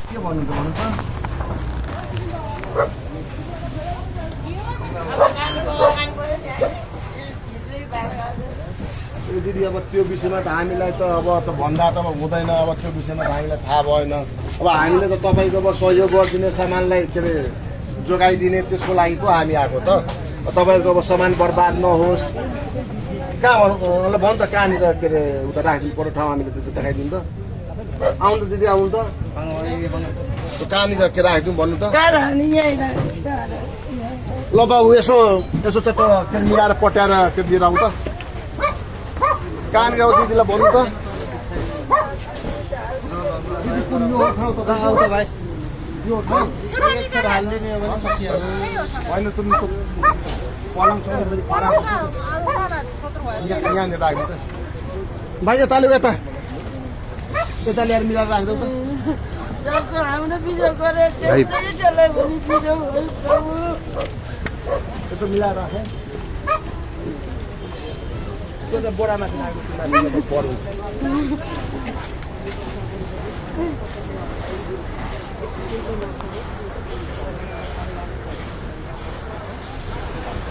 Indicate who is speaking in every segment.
Speaker 1: के भन्नु त भन्नु त दिदी अब त्यो विषयमा त हामीलाई त अब त भन्दा त हुँदैन अब त्यो विषयमा त हामीलाई थाहा भएन अब हामीले त तपाईँको अब सहयोग गरिदिने सामानलाई के अरे जोगाइदिने त्यसको लागि पो हामी आएको त तपाईँहरूको अब सामान बर्बाद नहोस् कहाँ भन्नु त कहाँनिर के अरे उता राखिदिनु पर्ने ठाउँ हामीले त्यो देखाइदिउँ त आउनु त दिदी आउनु त कहाँनिर के राखिदिउँ भन्नु त ल बाबु यसो यसो त मिलाएर पट्याएर के दिएर आउँ त कहाँनिर आऊ दिदीलाई भन्नु त आऊ त भाइ यो हालिदिने होइन तुम यहाँनिर राखिदिन्छ भाइ यताले यता यता ल्याएर मिलाएर राखिदेऊ त यसो मिलाएर राखेँ त्यो त बोरामा पर्यो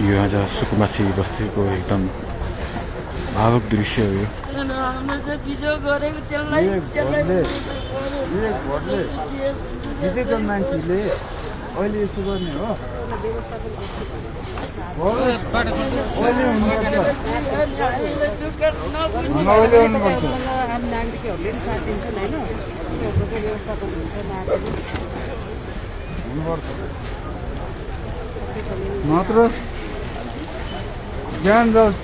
Speaker 2: यो आज सुकुमासी बस्तीको एकदम भावुक दृश्य हो यो
Speaker 1: मान्छेले अहिले यस्तो गर्ने हो मात्र ज्यान जाओस्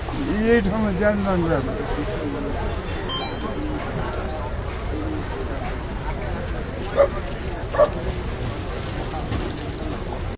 Speaker 1: यही ठाउँमा ज्यान जान्छ